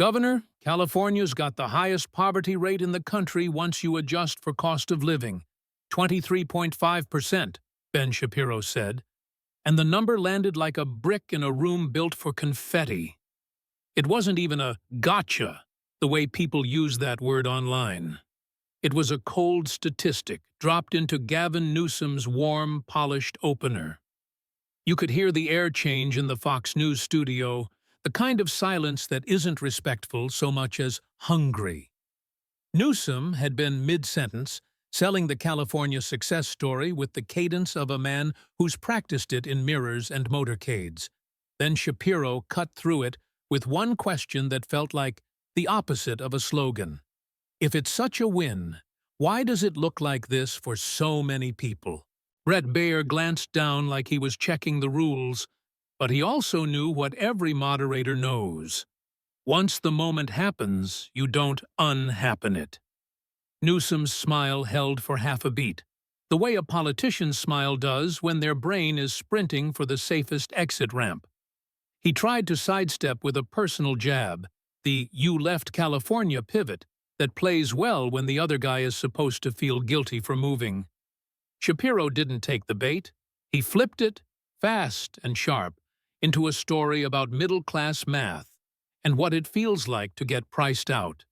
Governor, California's got the highest poverty rate in the country once you adjust for cost of living. 23.5%, Ben Shapiro said. And the number landed like a brick in a room built for confetti. It wasn't even a gotcha, the way people use that word online. It was a cold statistic dropped into Gavin Newsom's warm, polished opener. You could hear the air change in the Fox News studio, the kind of silence that isn't respectful so much as hungry. Newsom had been mid-sentence, selling the California success story with the cadence of a man who's practiced it in mirrors and motorcades. Then Shapiro cut through it with one question that felt like the opposite of a slogan. If it's such a win, why does it look like this for so many people? Brett Baier glanced down like he was checking the rules, but he also knew what every moderator knows. Once the moment happens, you don't unhappen it. Newsom's smile held for half a beat, the way a politician's smile does when their brain is sprinting for the safest exit ramp. He tried to sidestep with a personal jab, the "you left California" pivot, that plays well when the other guy is supposed to feel guilty for moving. Shapiro didn't take the bait. He flipped it, fast and sharp, into a story about middle-class math and what it feels like to get priced out.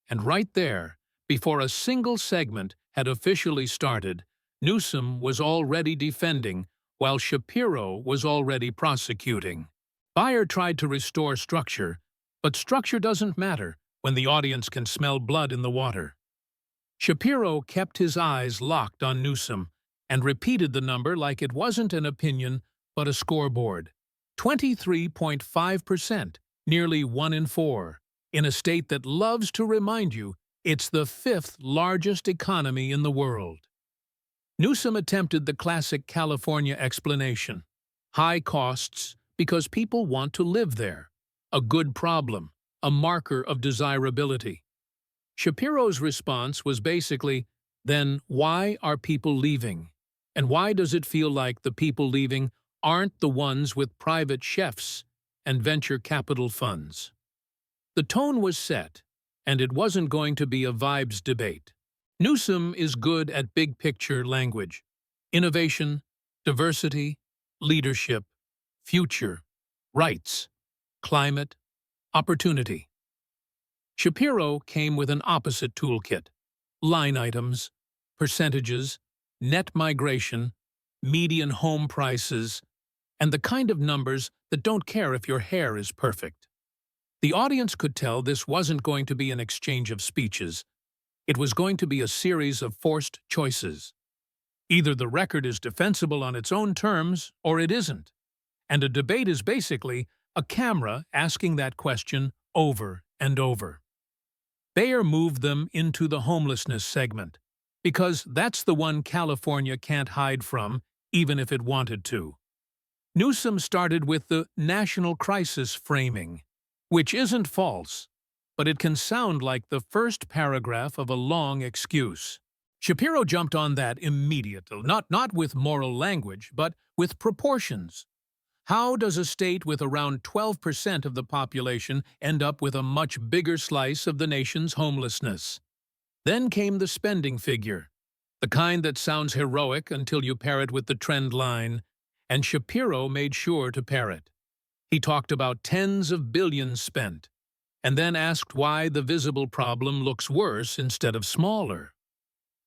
And right there, before a single segment had officially started, Newsom was already defending, while Shapiro was already prosecuting. Baier tried to restore structure, but structure doesn't matter when the audience can smell blood in the water. Shapiro kept his eyes locked on Newsom and repeated the number like it wasn't an opinion but a scoreboard. 23.5%, nearly 1 in 4, in a state that loves to remind you it's the 5th largest economy in the world. Newsom attempted the classic California explanation. High costs because people want to live there. A good problem, a marker of desirability. Shapiro's response was basically, then why are people leaving? And why does it feel like the people leaving aren't the ones with private chefs and venture capital funds? The tone was set, and it wasn't going to be a vibes debate. Newsom is good at big-picture language. Innovation, diversity, leadership, future, rights, climate, opportunity. Shapiro came with an opposite toolkit: line items, percentages, net migration, median home prices, and the kind of numbers that don't care if your hair is perfect. The audience could tell this wasn't going to be an exchange of speeches. It was going to be a series of forced choices. Either the record is defensible on its own terms, or it isn't. And a debate is basically a camera asking that question over and over. Baier moved them into the homelessness segment, because that's the one California can't hide from, even if it wanted to. Newsom started with the national crisis framing, which isn't false, but it can sound like the first paragraph of a long excuse. Shapiro jumped on that immediately, not with moral language, but with proportions. How does a state with around 12% of the population end up with a much bigger slice of the nation's homelessness? Then came the spending figure, the kind that sounds heroic until you pair it with the trend line, and Shapiro made sure to pair it. He talked about tens of billions spent, and then asked why the visible problem looks worse instead of smaller.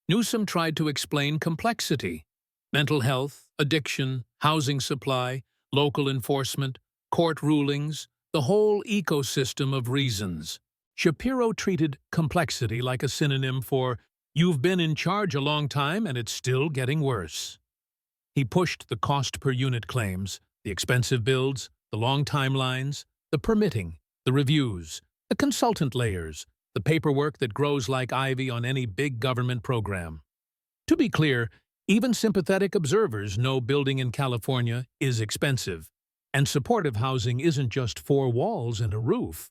Newsom tried to explain complexity: mental health, addiction, housing supply, local enforcement, court rulings, the whole ecosystem of reasons. Shapiro treated complexity like a synonym for, you've been in charge a long time and it's still getting worse. He pushed the cost per unit claims, the expensive builds, the long timelines, the permitting, the reviews, the consultant layers, the paperwork that grows like ivy on any big government program. To be clear, even sympathetic observers know building in California is expensive, and supportive housing isn't just 4 walls and a roof.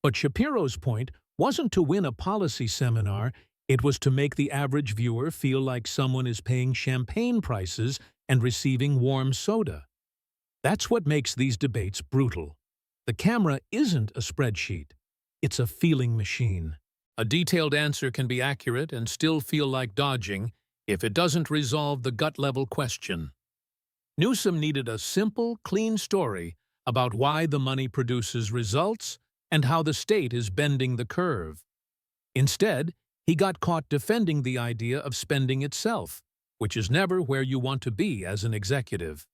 But Shapiro's point wasn't to win a policy seminar, it was to make the average viewer feel like someone is paying champagne prices and receiving warm soda. That's what makes these debates brutal. The camera isn't a spreadsheet. It's a feeling machine. A detailed answer can be accurate and still feel like dodging if it doesn't resolve the gut-level question. Newsom needed a simple, clean story about why the money produces results and how the state is bending the curve. Instead, he got caught defending the idea of spending itself, which is never where you want to be as an executive.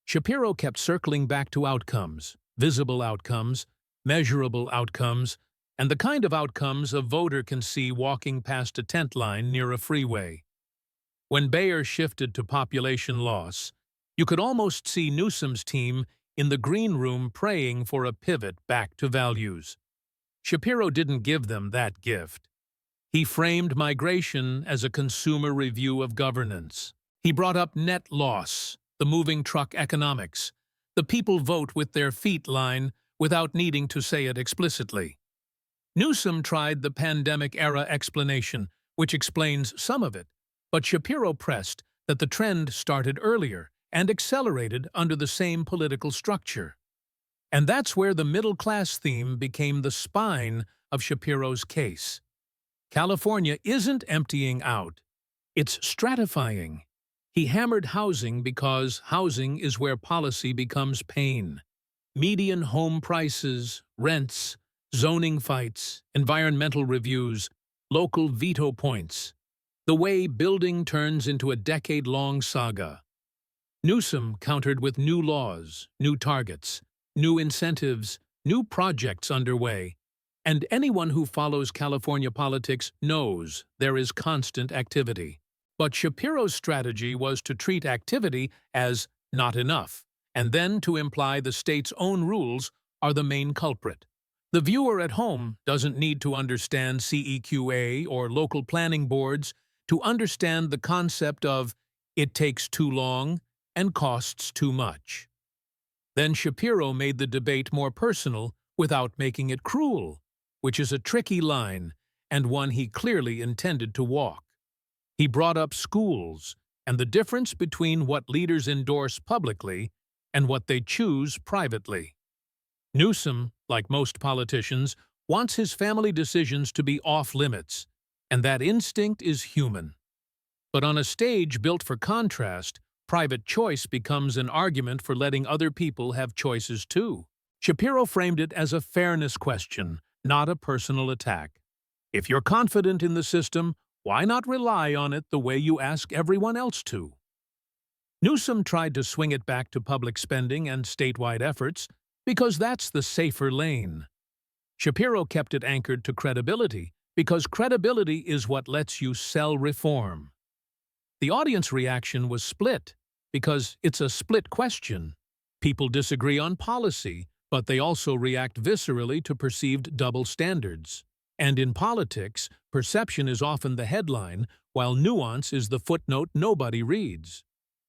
Shapiro kept circling back to outcomes, visible outcomes, measurable outcomes, and the kind of outcomes a voter can see walking past a tent line near a freeway. When Bayer shifted to population loss, you could almost see Newsom's team in the green room praying for a pivot back to values. Shapiro didn't give them that gift. He framed migration as a consumer review of governance. He brought up net loss, the moving truck economics, the people vote with their feet line without needing to say it explicitly. Newsom tried the pandemic-era explanation, which explains some of it, but Shapiro pressed that the trend started earlier and accelerated under the same political structure. And that's where the middle-class theme became the spine of Shapiro's case. California isn't emptying out, it's stratifying. He hammered housing because housing is where policy becomes pain. Median home prices, rents, zoning fights, environmental reviews, local veto points. The way building turns into a decade-long saga. Newsom countered with new laws, new targets, new incentives, new projects underway. And anyone who follows California politics knows there is constant activity. But Shapiro's strategy was to treat activity as not enough, and then to imply the state's own rules are the main culprit. The viewer at home doesn't need to understand CEQA or local planning boards to understand the concept of it takes too long and costs too much. Then Shapiro made the debate more personal without making it cruel, which is a tricky line and one he clearly intended to walk. He brought up schools and the difference between what leaders endorse publicly and what they choose privately. Newsom, like most politicians, wants his family decisions to be off-limits, and that instinct is human. But on a stage built for contrast, private choice becomes an argument for letting other people have choices too. Shapiro framed it as a fairness question, not a personal attack. If you're confident in the system, why not rely on it the way you ask everyone else to? Newsom tried to swing it back to public spending and statewide efforts because that's the safer lane. Shapiro kept it anchored to credibility because credibility is what lets you sell reform. The audience reaction was split because it's a split question. People disagree on policy, but they also react viscerally to perceived double standards. And in politics, perception is often the headline, while nuance is the footnote nobody reads.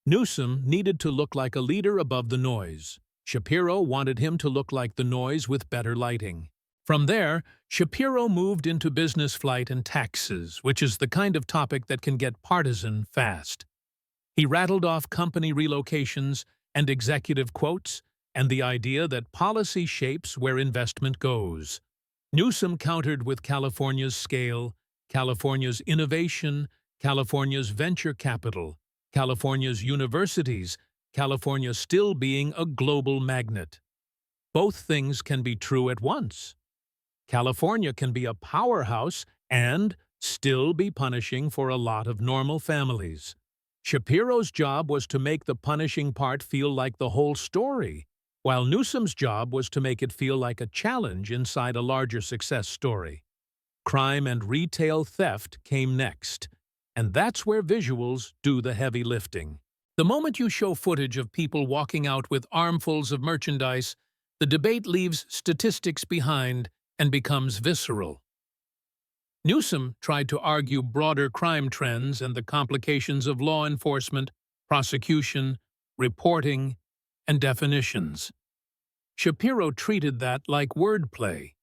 Newsom needed to look like a leader above the noise. Shapiro wanted him to look like the noise with better lighting. From there, Shapiro moved into business flight and taxes, which is the kind of topic that can get partisan fast. He rattled off company relocations and executive quotes and the idea that policy shapes where investment goes. Newsom countered with California's scale, California's innovation, California's venture capital, California's universities, California still being a global magnet. Both things can be true at once. California can be a powerhouse and still be punishing for a lot of normal families. Shapiro's job was to make the punishing part feel like the whole story, while Newsom's job was to make it feel like a challenge inside a larger success story. Crime and retail theft came next, and that's where visuals do the heavy lifting. The moment you show footage of people walking out with armfuls of merchandise, the debate leaves statistics behind and becomes visceral. Newsom tried to argue broader crime trends and the complications of law enforcement, prosecution, reporting, and definitions. Shapiro treated that like wordplay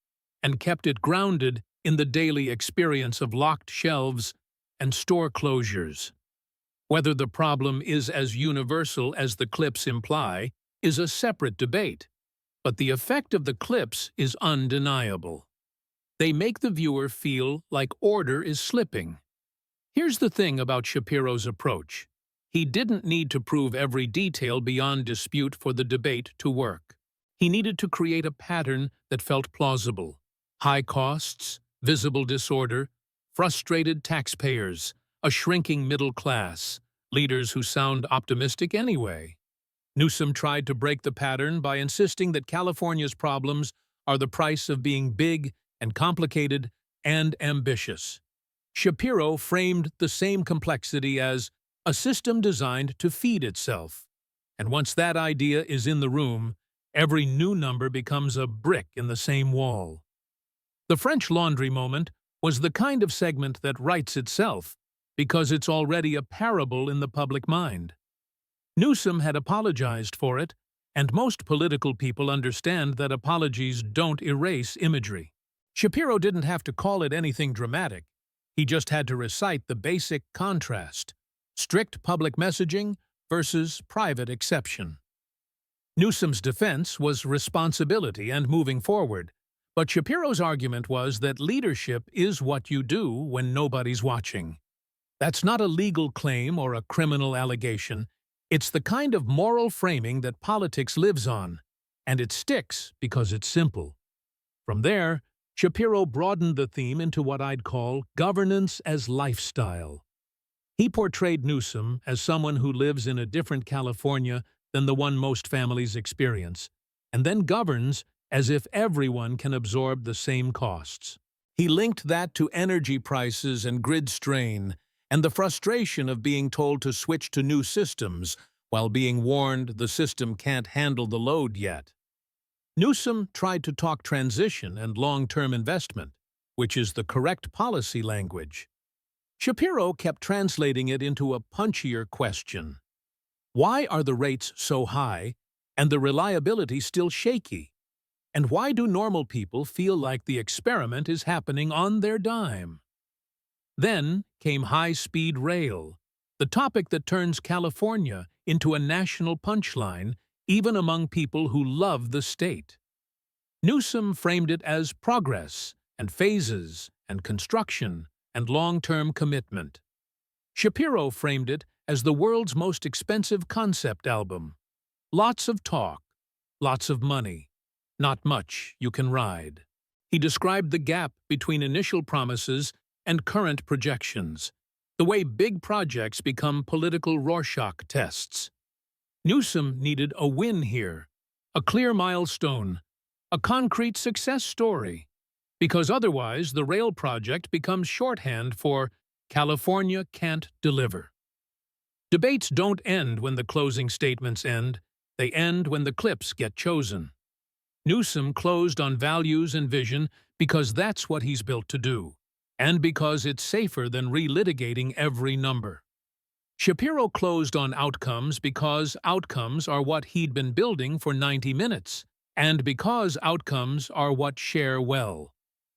and kept it grounded in the daily experience of locked shelves and store closures. Whether the problem is as universal as the clips imply is a separate debate, but the effect of the clips is undeniable. They make the viewer feel like order is slipping. Here's the thing about Shapiro's approach. He didn't need to prove every detail beyond dispute for the debate to work. He needed to create a pattern that felt plausible. High costs, visible disorder, frustrated taxpayers, a shrinking middle class, leaders who sound optimistic anyway. Newsom tried to break the pattern by insisting that California's problems are the price of being big and complicated and ambitious. Shapiro framed the same complexity as a system designed to feed itself. And once that idea is in the room, every new number becomes a brick in the same wall. The French Laundry moment was the kind of segment that writes itself because it's already a parable in the public mind. Newsom had apologized for it, and most political people understand that apologies don't erase imagery. Shapiro didn't have to call it anything dramatic. He just had to recite the basic contrast: strict public messaging versus private exception. Newsom's defense was responsibility and moving forward, but Shapiro's argument was that leadership is what you do when nobody's watching. That's not a legal claim or a criminal allegation. It's the kind of moral framing that politics lives on, and it sticks because it's simple. From there, Shapiro broadened the theme into what I'd call governance as lifestyle. He portrayed Newsom as someone who lives in a different California than the one most families experience, and then governs as if everyone can absorb the same costs. He linked that to energy prices and grid strain, and the frustration of being told to switch to new systems while being warned the system can't handle the load yet. Newsom tried to talk transition and long-term investment, which is the correct policy language. Shapiro kept translating it into a punchier question. Why are the rates so high and the reliability still shaky? And why do normal people feel like the experiment is happening on their dime? Then came high-speed rail, the topic that turns California into a national punchline, even among people who love the state. Newsom framed it as progress and phases and construction and long-term commitment. Shapiro framed it as the world's most expensive concept album. Lots of talk, lots of money, not much you can ride. He described the gap between initial promises and current projections, the way big projects become political Rorschach tests. Newsom needed a win here, a clear milestone, a concrete success story, because otherwise the rail project becomes shorthand for California can't deliver. Debates don't end when the closing statements end, they end when the clips get chosen. Newsom closed on values and vision because that's what he's built to do, and because it's safer than relitigating every number. Shapiro closed on outcomes because outcomes are what he'd been building for 90 minutes, and because outcomes are what share well.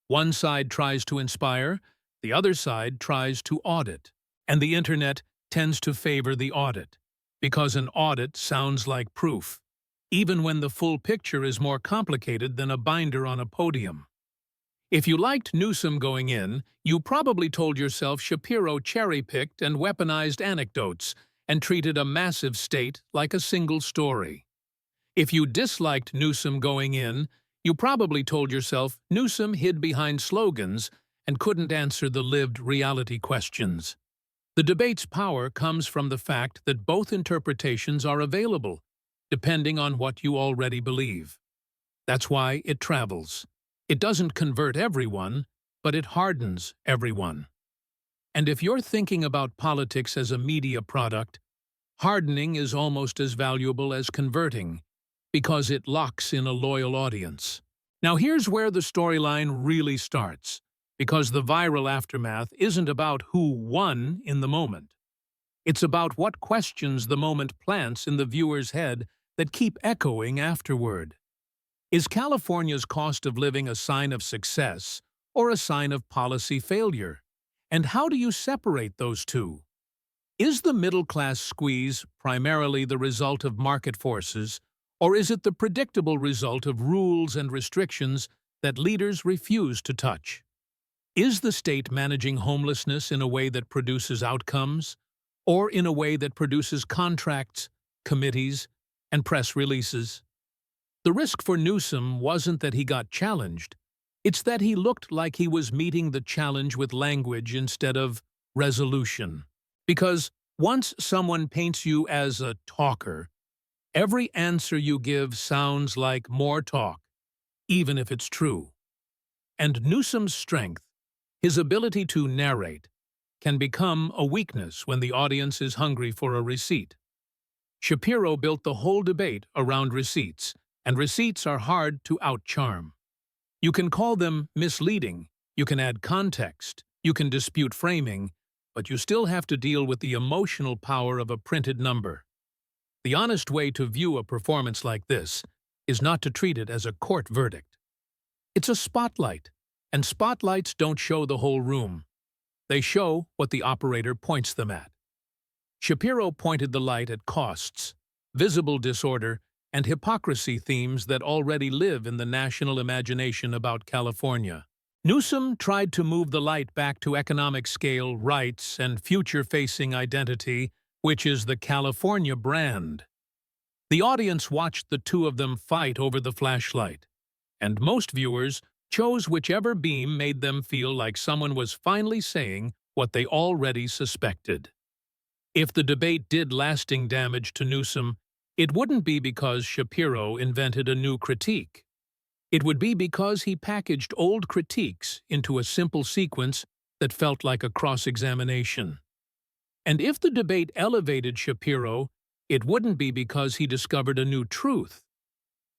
One side tries to inspire, the other side tries to audit, and the internet tends to favor the audit, because an audit sounds like proof, even when the full picture is more complicated than a binder on a podium. If you liked Newsom going in, you probably told yourself Shapiro cherry-picked and weaponized anecdotes and treated a massive state like a single story. If you disliked Newsom going in, you probably told yourself Newsom hid behind slogans and couldn't answer the lived reality questions. The debate's power comes from the fact that both interpretations are available, depending on what you already believe. That's why it travels. It doesn't convert everyone, but it hardens everyone. And if you're thinking about politics as a media product, hardening is almost as valuable as converting, because it locks in a loyal audience. Now here's where the storyline really starts, because the viral aftermath isn't about who won in the moment. It's about what questions the moment plants in the viewer's head that keep echoing afterward. Is California's cost of living a sign of success or a sign of policy failure? And how do you separate those two? Is the middle-class squeeze primarily the result of market forces, or is it the predictable result of rules and restrictions that leaders refuse to touch. Is the state managing homelessness in a way that produces outcomes, or in a way that produces contracts, committees, and press releases? The risk for Newsom wasn't that he got challenged. It's that he looked like he was meeting the challenge with language instead of resolution. Because once someone paints you as a talker, every answer you give sounds like more talk, even if it's true. And Newsom's strength, his ability to narrate, can become a weakness when the audience is hungry for a receipt. Shapiro built the whole debate around receipts, and receipts are hard to outcharm. You can call them misleading, you can add context, you can dispute framing, but you still have to deal with the emotional power of a printed number. The honest way to view a performance like this is not to treat it as a court verdict. It's a spotlight, and spotlights don't show the whole room. They show what the operator points them at. Shapiro pointed the light at costs, visible disorder, and hypocrisy themes that already live in the national imagination about California. Newsom tried to move the light back to economic scale, rights, and future-facing identity, which is the California brand. The audience watched the two of them fight over the flashlight, and most viewers chose whichever beam made them feel like someone was finally saying what they already suspected. If the debate did lasting damage to Newsom, it wouldn't be because Shapiro invented a new critique. It would be because he packaged old critiques into a simple sequence that felt like a cross-examination. And if the debate elevated Shapiro, it wouldn't be because he discovered a new truth.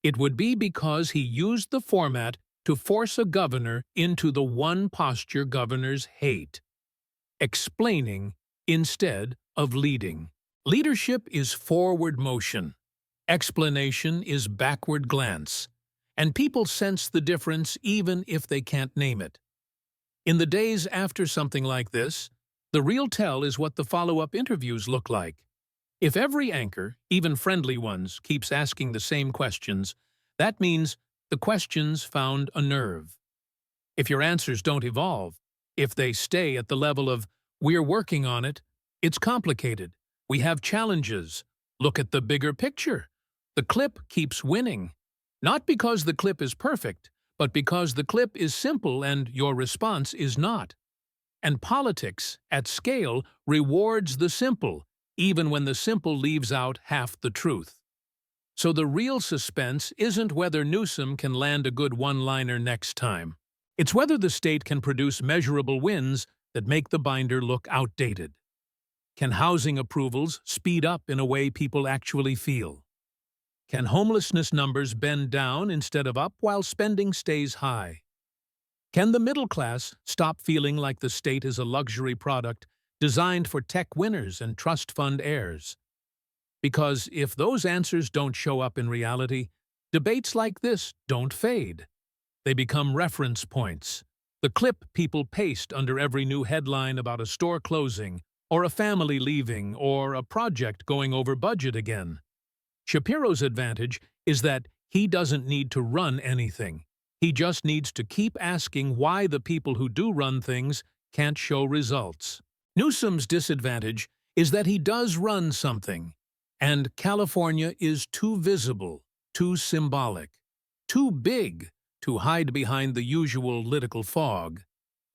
It would be because he used the format to force a governor into the one posture governors hate: explaining instead of leading. Leadership is forward motion. Explanation is backward glance. And people sense the difference even if they can't name it. In the days after something like this, the real tell is what the follow-up interviews look like. If every anchor, even friendly ones, keeps asking the same questions, that means the questions found a nerve. If your answers don't evolve, if they stay at the level of, "We're working on it," it's complicated. We have challenges. Look at the bigger picture. The clip keeps winning. Not because the clip is perfect, but because the clip is simple and your response is not. And politics, at scale, rewards the simple, even when the simple leaves out half the truth. So the real suspense isn't whether Newsom can land a good one-liner next time. It's whether the state can produce measurable wins that make the binder look outdated. Can housing approvals speed up in a way people actually feel? Can homelessness numbers bend down instead of up while spending stays high? Can the middle class stop feeling like the state is a luxury product designed for tech winners and trust fund heirs? Because if those answers don't show up in reality, debates like this don't fade. They become reference points, the clip people paste under every new headline about a store closing, or a family leaving, or a project going over budget again. Shapiro's advantage is that he doesn't need to run anything. He just needs to keep asking why the people who do run things can't show results. Newsom's disadvantage is that he does run something, and California is too visible, too symbolic, too big to hide behind the usual political fog.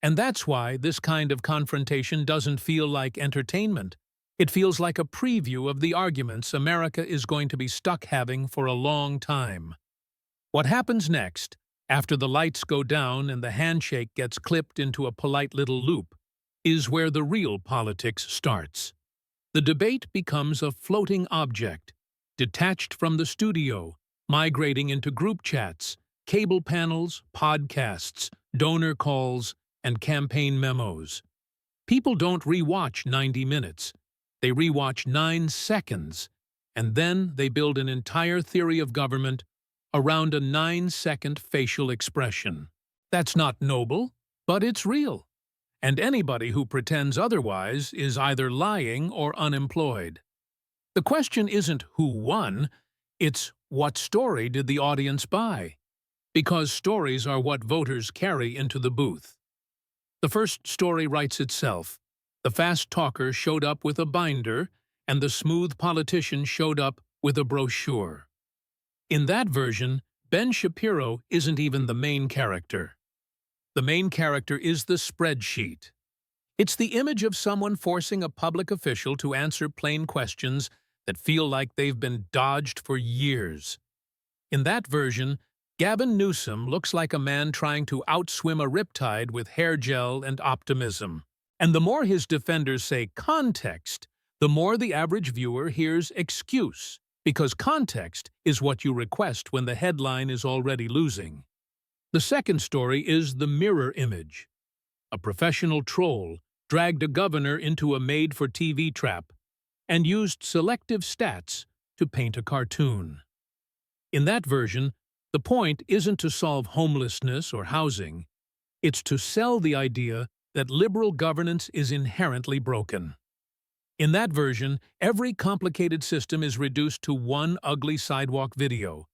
And that's why this kind of confrontation doesn't feel like entertainment. It feels like a preview of the arguments America is going to be stuck having for a long time. What happens next, after the lights go down and the handshake gets clipped into a polite little loop, is where the real politics starts. The debate becomes a floating object, detached from the studio, migrating into group chats, cable panels, podcasts, donor calls, and campaign memos. People don't rewatch 90 minutes. They rewatch 9 seconds, and then they build an entire theory of government around a 9-second facial expression. That's not noble, but it's real. And anybody who pretends otherwise is either lying or unemployed. The question isn't who won, it's what story did the audience buy? Because stories are what voters carry into the booth. The first story writes itself. The fast talker showed up with a binder, and the smooth politician showed up with a brochure. In that version, Ben Shapiro isn't even the main character. The main character is the spreadsheet. It's the image of someone forcing a public official to answer plain questions that feel like they've been dodged for years. In that version, Gavin Newsom looks like a man trying to outswim a riptide with hair gel and optimism. And the more his defenders say context, the more the average viewer hears excuse, because context is what you request when the headline is already losing. The second story is the mirror image. A professional troll dragged a governor into a made-for-TV trap and used selective stats to paint a cartoon. In that version, the point isn't to solve homelessness or housing. It's to sell the idea that liberal governance is inherently broken. In that version, every complicated system is reduced to one ugly sidewalk video,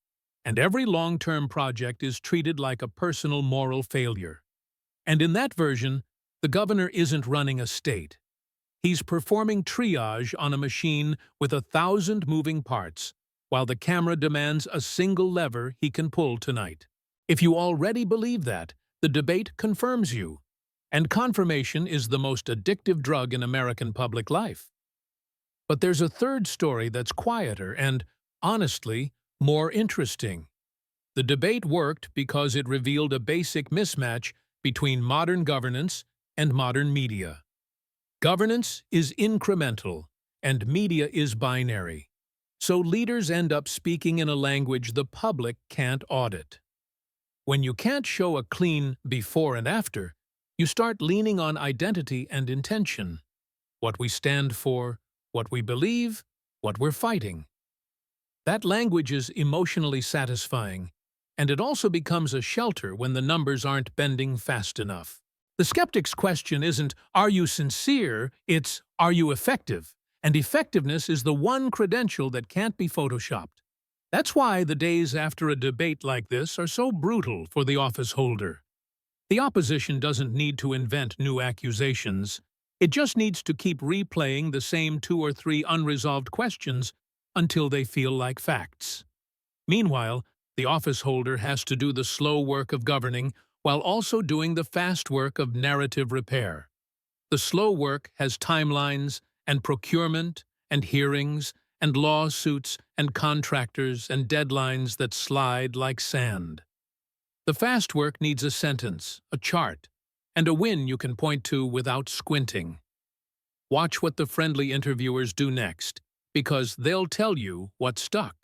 and every long-term project is treated like a personal moral failure. And in that version, the governor isn't running a state. He's performing triage on a machine with 1,000 moving parts, while the camera demands a single lever he can pull tonight. If you already believe that, the debate confirms you. And confirmation is the most addictive drug in American public life. But there's a third story that's quieter and, honestly, more interesting. The debate worked because it revealed a basic mismatch between modern governance and modern media. Governance is incremental, and media is binary. So leaders end up speaking in a language the public can't audit. When you can't show a clean before and after, you start leaning on identity and intention. What we stand for, what we believe, what we're fighting. That language is emotionally satisfying, and it also becomes a shelter when the numbers aren't bending fast enough. The skeptic's question isn't, "Are you sincere?" It's, "Are you effective?" And effectiveness is the one credential that can't be photoshopped. That's why the days after a debate like this are so brutal for the office holder. The opposition doesn't need to invent new accusations. It just needs to keep replaying the same 2 or 3 unresolved questions until they feel like facts. Meanwhile, the office holder has to do the slow work of governing while also doing the fast work of narrative repair. The slow work has timelines and procurement and hearings and lawsuits and contractors and deadlines that slide like sand. The fast work needs a sentence, a chart, and a win you can point to without squinting. Watch what the friendly interviewers do next, because they'll tell you what stuck.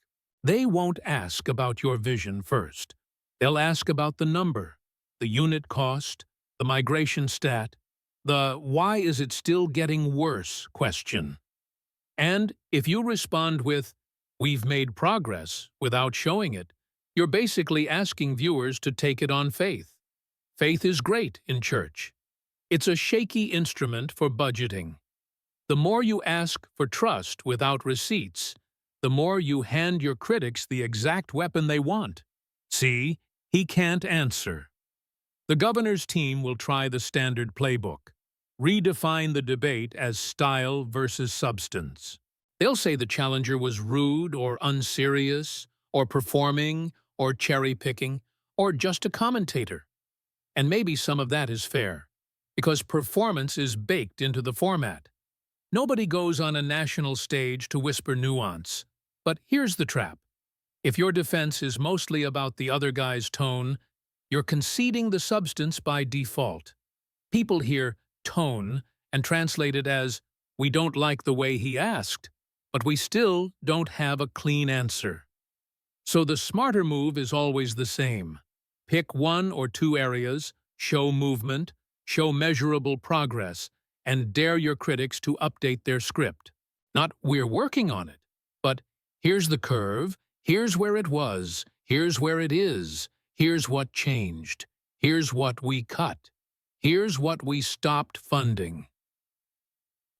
They won't ask about your vision first. They'll ask about the number, the unit cost, the migration stat, the "why is it still getting worse" question. And if you respond with, "We've made progress," without showing it, you're basically asking viewers to take it on faith. Faith is great in church. It's a shaky instrument for budgeting. The more you ask for trust without receipts, the more you hand your critics the exact weapon they want. See, he can't answer. The governor's team will try the standard playbook. Redefine the debate as style versus substance. They'll say the challenger was rude or unserious, or performing, or cherry-picking, or just a commentator. And maybe some of that is fair, because performance is baked into the format. Nobody goes on a national stage to whisper nuance. But here's the trap. If your defense is mostly about the other guy's tone, you're conceding the substance by default. People hear tone and translate it as, "We don't like the way he asked, but we still don't have a clean answer." So the smarter move is always the same. Pick 1 or 2 areas, show movement, show measurable progress, and dare your critics to update their script. Not "we're working on it," but "here's the curve, here's where it was, here's where it is, here's what changed, here's what we cut. Here's what we stopped funding."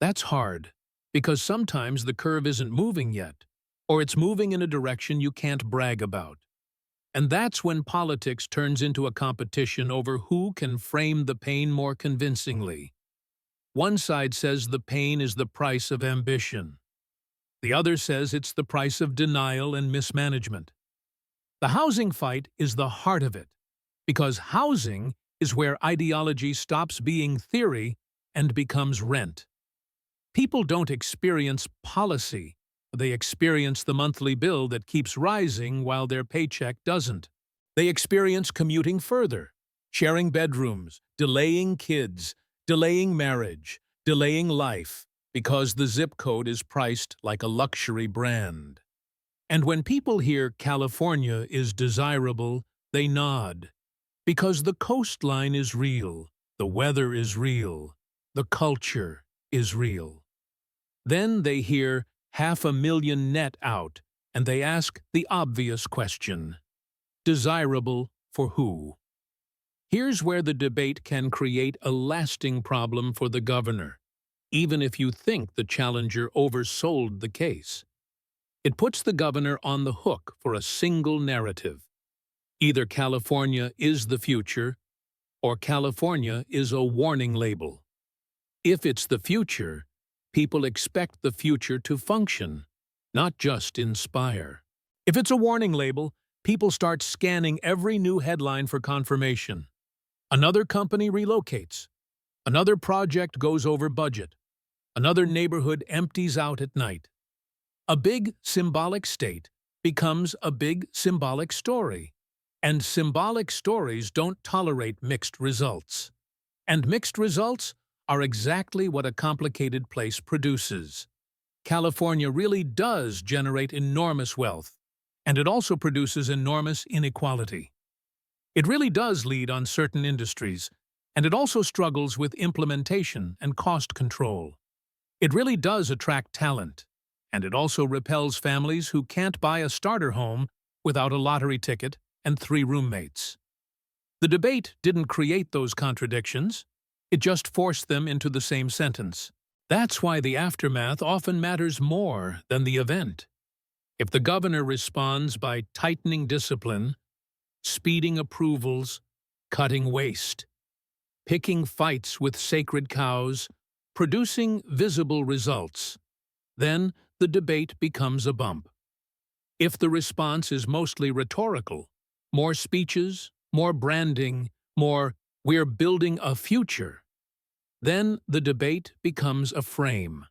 That's hard, because sometimes the curve isn't moving yet, or it's moving in a direction you can't brag about. And that's when politics turns into a competition over who can frame the pain more convincingly. One side says the pain is the price of ambition. The other says it's the price of denial and mismanagement. The housing fight is the heart of it, because housing is where ideology stops being theory and becomes rent. People don't experience policy. They experience the monthly bill that keeps rising while their paycheck doesn't. They experience commuting further, sharing bedrooms, delaying kids, delaying marriage, delaying life, because the zip code is priced like a luxury brand. And when people hear California is desirable, they nod. Because the coastline is real, the weather is real, the culture is real. Then they hear 500,000 net out, and they ask the obvious question. Desirable for who? Here's where the debate can create a lasting problem for the governor, even if you think the challenger oversold the case. It puts the governor on the hook for a single narrative. Either California is the future, or California is a warning label. If it's the future, people expect the future to function, not just inspire. If it's a warning label, people start scanning every new headline for confirmation. Another company relocates. Another project goes over budget. Another neighborhood empties out at night. A big symbolic state becomes a big symbolic story. And symbolic stories don't tolerate mixed results. And mixed results are exactly what a complicated place produces. California really does generate enormous wealth, and it also produces enormous inequality. It really does lead on certain industries, and it also struggles with implementation and cost control. It really does attract talent, and it also repels families who can't buy a starter home without a lottery ticket and 3 roommates. The debate didn't create those contradictions, it just forced them into the same sentence. That's why the aftermath often matters more than the event. If the governor responds by tightening discipline, speeding approvals, cutting waste, picking fights with sacred cows, producing visible results, then the debate becomes a bump. If the response is mostly rhetorical, more speeches, more branding, more "we're building a future," then the debate becomes a frame.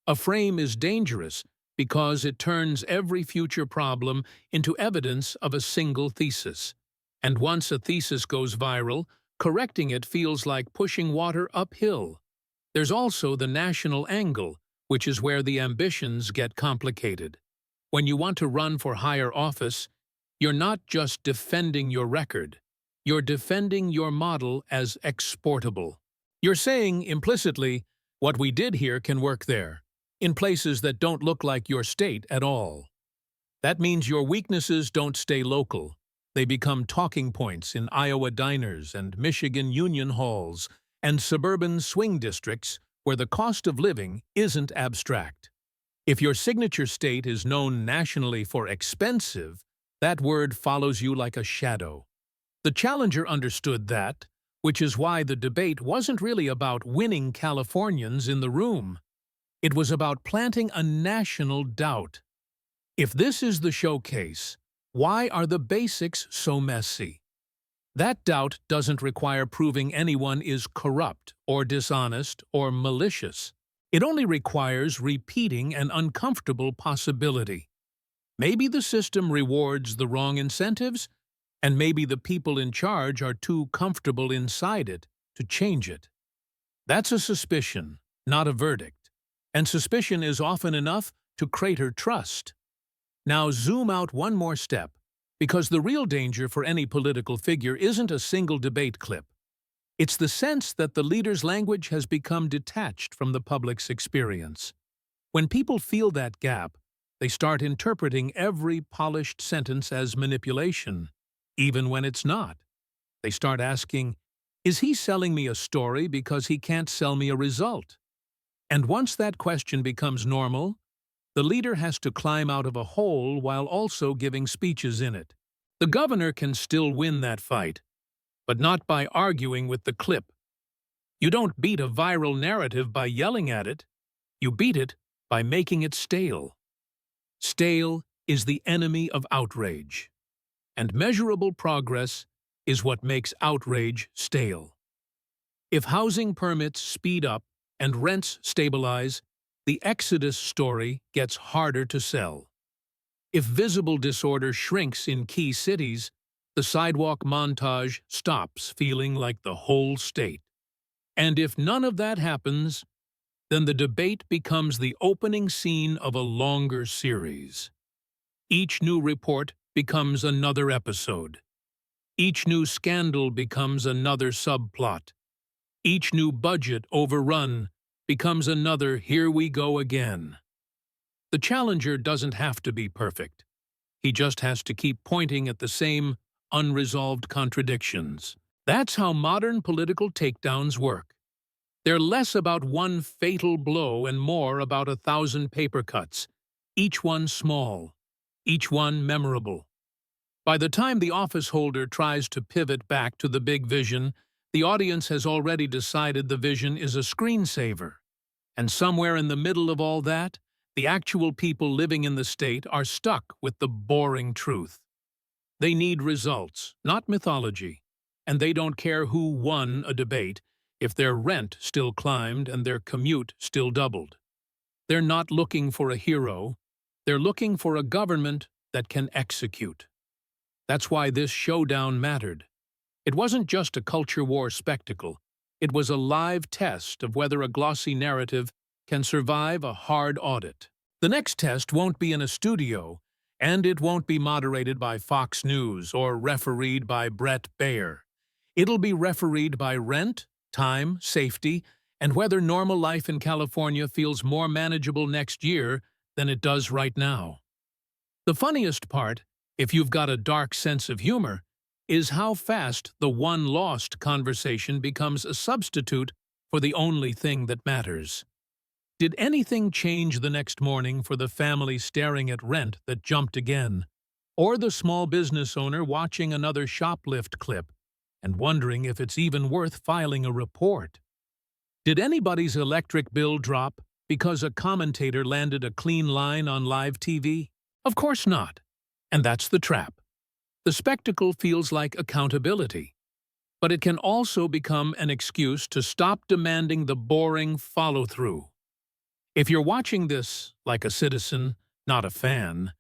A frame is dangerous because it turns every future problem into evidence of a single thesis. And once a thesis goes viral, correcting it feels like pushing water uphill. There's also the national angle, which is where the ambitions get complicated. When you want to run for higher office, you're not just defending your record, you're defending your model as exportable. You're saying, implicitly, what we did here can work there, in places that don't look like your state at all. That means your weaknesses don't stay local. They become talking points in Iowa diners and Michigan union halls and suburban swing districts where the cost of living isn't abstract. If your signature state is known nationally for expensive, that word follows you like a shadow. The challenger understood that, which is why the debate wasn't really about winning Californians in the room. It was about planting a national doubt. If this is the showcase, why are the basics so messy? That doubt doesn't require proving anyone is corrupt or dishonest or malicious. It only requires repeating an uncomfortable possibility. Maybe the system rewards the wrong incentives, and maybe the people in charge are too comfortable inside it to change it. That's a suspicion, not a verdict. And suspicion is often enough to crater trust. Now zoom out one more step, because the real danger for any political figure isn't a single debate clip. It's the sense that the leader's language has become detached from the public's experience. When people feel that gap, they start interpreting every polished sentence as manipulation, even when it's not. They start asking, is he selling me a story because he can't sell me a result? And once that question becomes normal, the leader has to climb out of a hole while also giving speeches in it. The governor can still win that fight, but not by arguing with the clip. You don't beat a viral narrative by yelling at it. You beat it by making it stale. Stale is the enemy of outrage, and measurable progress is what makes outrage stale. If housing permits speed up and rents stabilize, the Exodus story gets harder to sell. If visible disorder shrinks in key cities, the sidewalk montage stops feeling like the whole state. And if none of that happens, then the debate becomes the opening scene of a longer series. Each new report becomes another episode. Each new scandal becomes another subplot. Each new budget overrun becomes another "here we go again." The challenger doesn't have to be perfect. He just has to keep pointing at the same unresolved contradictions. That's how modern political takedowns work. They're less about one fatal blow and more about 1,000 paper cuts, each one small, each one memorable. By the time the office holder tries to pivot back to the big vision, the audience has already decided the vision is a screensaver. And somewhere in the middle of all that, the actual people living in the state are stuck with the boring truth. They need results, not mythology, and they don't care who won a debate if their rent still climbed and their commute still doubled. They're not looking for a hero, they're looking for a government that can execute. That's why this showdown mattered. It wasn't just a culture war spectacle, it was a live test of whether a glossy narrative can survive a hard audit. The next test won't be in a studio, and it won't be moderated by Fox News or refereed by Brett Baer. It'll be refereed by rent, time, safety, and whether normal life in California feels more manageable next year than it does right now. The funniest part, if you've got a dark sense of humor, is how fast the one lost conversation becomes a substitute for the only thing that matters. Did anything change the next morning for the family staring at rent that jumped again, or the small business owner watching another shoplift clip and wondering if it's even worth filing a report? Did anybody's electric bill drop because a commentator landed a clean line on live TV? Of course not. And that's the trap. The spectacle feels like accountability, but it can also become an excuse to stop demanding the boring follow-through. If you're watching this like a citizen, not a fan,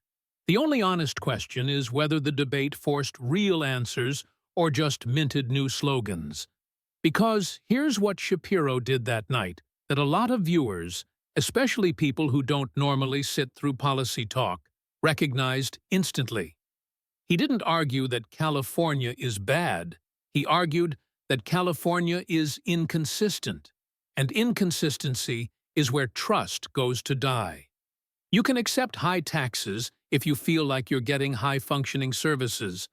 the only honest question is whether the debate forced real answers or just minted new slogans. Because here's what Shapiro did that night that a lot of viewers, especially people who don't normally sit through policy talk, recognized instantly. He didn't argue that California is bad. He argued that California is inconsistent, and inconsistency is where trust goes to die. You can accept high taxes if you feel like you're getting high-functioning services,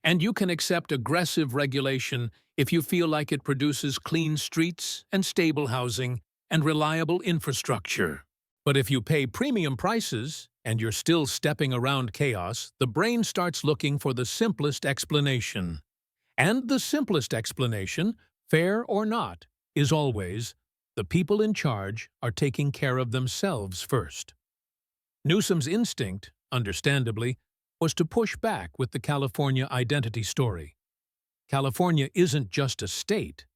and you can accept aggressive regulation if you feel like it produces clean streets and stable housing and reliable infrastructure. But if you pay premium prices and you're still stepping around chaos, the brain starts looking for the simplest explanation. And the simplest explanation, fair or not, is always, the people in charge are taking care of themselves first. Newsom's instinct, understandably, was to push back with the California identity story. California isn't just a state,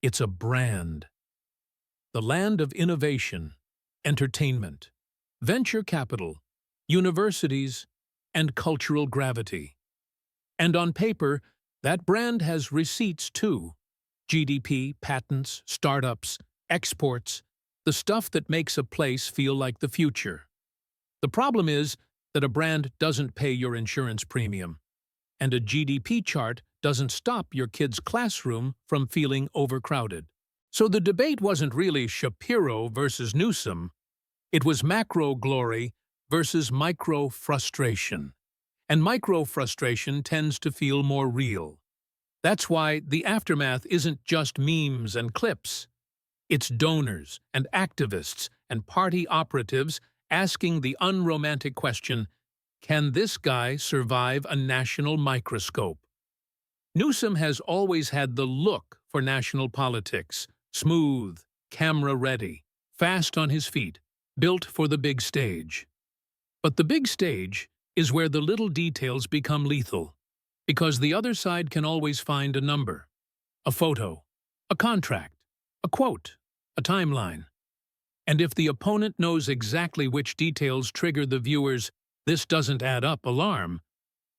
it's a brand. The land of innovation, entertainment, venture capital, universities, and cultural gravity. And on paper, that brand has receipts too. GDP, patents, startups, exports, the stuff that makes a place feel like the future. The problem is that a brand doesn't pay your insurance premium, and a GDP chart doesn't stop your kid's classroom from feeling overcrowded. So the debate wasn't really Shapiro versus Newsom, it was macro glory versus micro frustration. And micro frustration tends to feel more real. That's why the aftermath isn't just memes and clips. It's donors and activists and party operatives asking the unromantic question, Can this guy survive a national microscope? Newsom has always had the look for national politics. Smooth, camera-ready, fast on his feet, built for the big stage. But the big stage is where the little details become lethal, because the other side can always find a number, a photo, a contract, a quote, a timeline. And if the opponent knows exactly which details trigger the viewer's "this doesn't add up" alarm,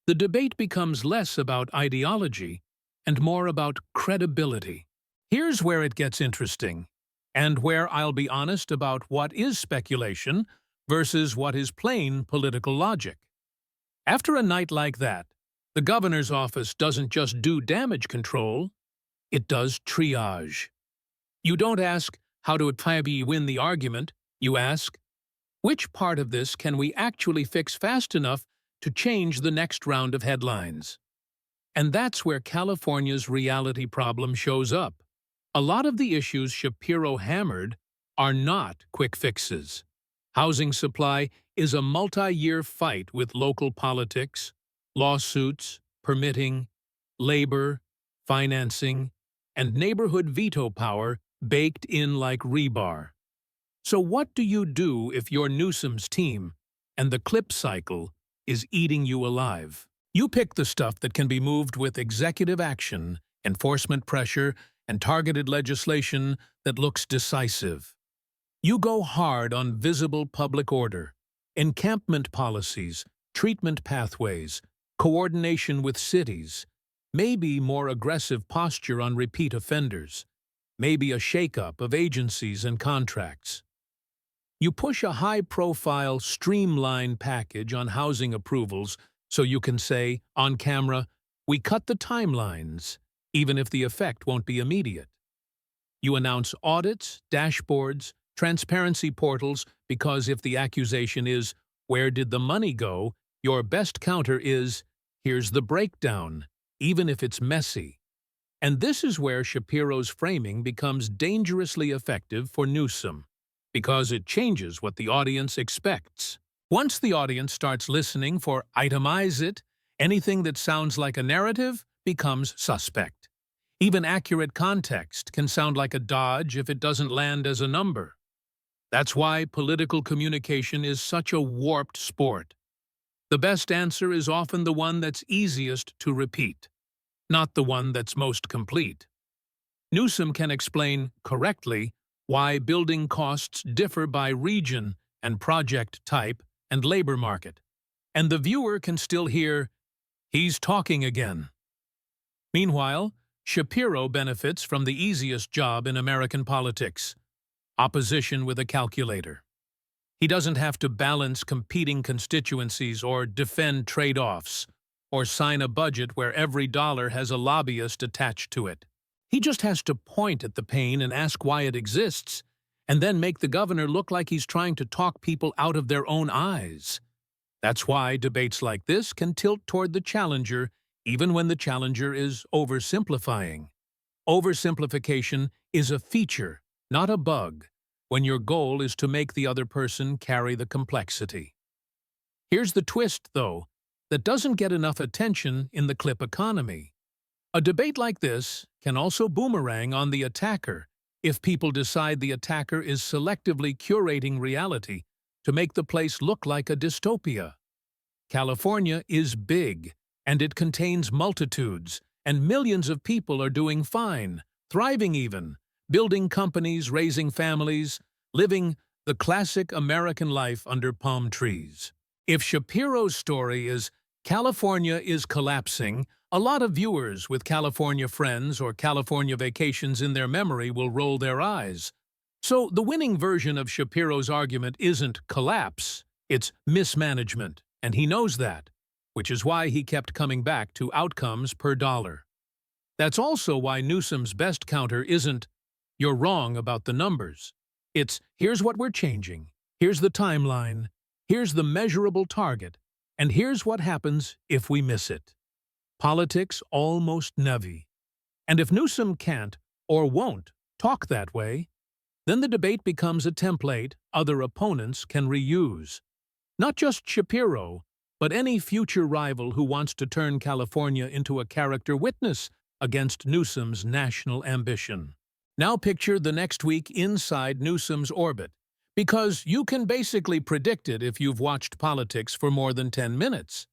the debate becomes less about ideology and more about credibility. Here's where it gets interesting, and where I'll be honest about what is speculation versus what is plain political logic. After a night like that, the governor's office doesn't just do damage control, it does triage. You don't ask, how do we win the argument? You ask, which part of this can we actually fix fast enough to change the next round of headlines? And that's where California's reality problem shows up. A lot of the issues Shapiro hammered are not quick fixes. Housing supply is a multi-year fight with local politics, lawsuits, permitting, labor, financing, and neighborhood veto power baked in like rebar. So what do you do if you're Newsom's team and the clip cycle is eating you alive? You pick the stuff that can be moved with executive action, enforcement pressure, and targeted legislation that looks decisive. You go hard on visible public order, encampment policies, treatment pathways, coordination with cities, maybe more aggressive posture on repeat offenders, maybe a shakeup of agencies and contracts. You push a high-profile, streamlined package on housing approvals so you can say, on camera, we cut the timelines, even if the effect won't be immediate. You announce audits, dashboards, transparency portals, because if the accusation is, where did the money go, your best counter is, here's the breakdown, even if it's messy. And this is where Shapiro's framing becomes dangerously effective for Newsom, because it changes what the audience expects. Once the audience starts listening for "itemize it," anything that sounds like a narrative becomes suspect. Even accurate context can sound like a dodge if it doesn't land as a number. That's why political communication is such a warped sport. The best answer is often the one that's easiest to repeat, not the one that's most complete. Newsom can explain correctly why building costs differ by region and project type and labor market, and the viewer can still hear, he's talking again. Meanwhile, Shapiro benefits from the easiest job in American politics: opposition with a calculator. He doesn't have to balance competing constituencies or defend trade-offs, or sign a budget where every dollar has a lobbyist attached to it. He just has to point at the pain and ask why it exists, and then make the governor look like he's trying to talk people out of their own eyes. That's why debates like this can tilt toward the challenger, even when the challenger is oversimplifying. Oversimplification is a feature, not a bug, when your goal is to make the other person carry the complexity. Here's the twist, though, that doesn't get enough attention in the clip economy. A debate like this can also boomerang on the attacker if people decide the attacker is selectively curating reality to make the place look like a dystopia. California is big, and it contains multitudes, and millions of people are doing fine, thriving even, building companies, raising families, living the classic American life under palm trees. If Shapiro's story is California is collapsing, a lot of viewers with California friends or California vacations in their memory will roll their eyes. So the winning version of Shapiro's argument isn't collapse, it's mismanagement, and he knows that, which is why he kept coming back to outcomes per dollar. That's also why Newsom's best counter isn't, you're wrong about the numbers. It's, here's what we're changing, here's the timeline, here's the measurable target, and here's what happens if we miss it. Politics almost never. And if Newsom can't or won't talk that way, then the debate becomes a template other opponents can reuse. Not just Shapiro, but any future rival who wants to turn California into a character witness against Newsom's national ambition. Now picture the next week inside Newsom's orbit, because you can basically predict it if you've watched politics for more than 10 minutes.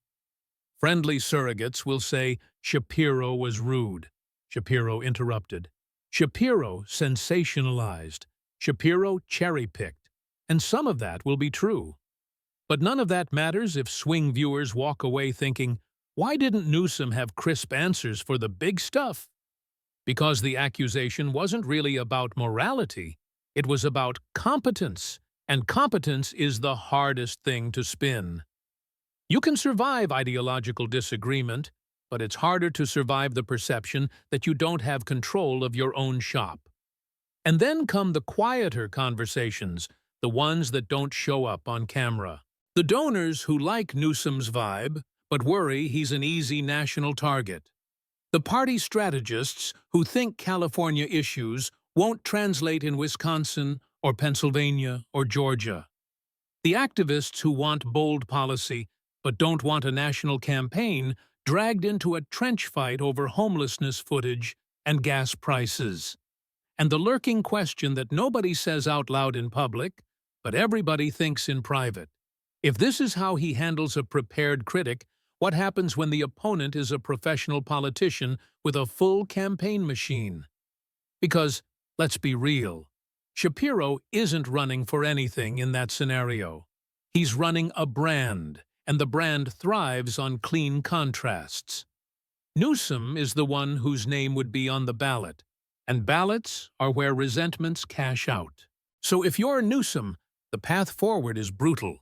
Friendly surrogates will say Shapiro was rude. Shapiro interrupted. Shapiro sensationalized. Shapiro cherry-picked. And some of that will be true. But none of that matters if swing viewers walk away thinking, why didn't Newsom have crisp answers for the big stuff? Because the accusation wasn't really about morality. It was about competence, and competence is the hardest thing to spin. You can survive ideological disagreement, but it's harder to survive the perception that you don't have control of your own shop. And then come the quieter conversations, the ones that don't show up on camera. The donors who like Newsom's vibe, but worry he's an easy national target. The party strategists who think California issues won't translate in Wisconsin or Pennsylvania or Georgia. The activists who want bold policy but don't want a national campaign dragged into a trench fight over homelessness footage and gas prices. And the lurking question that nobody says out loud in public, but everybody thinks in private. If this is how he handles a prepared critic, what happens when the opponent is a professional politician with a full campaign machine? Because, let's be real, Shapiro isn't running for anything in that scenario. He's running a brand, and the brand thrives on clean contrasts. Newsom is the one whose name would be on the ballot, and ballots are where resentments cash out. So if you're Newsom, the path forward is brutal.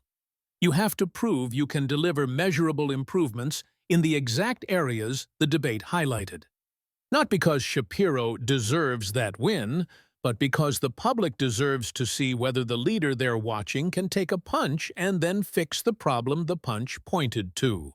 You have to prove you can deliver measurable improvements in the exact areas the debate highlighted. Not because Shapiro deserves that win, but because the public deserves to see whether the leader they're watching can take a punch and then fix the problem the punch pointed to.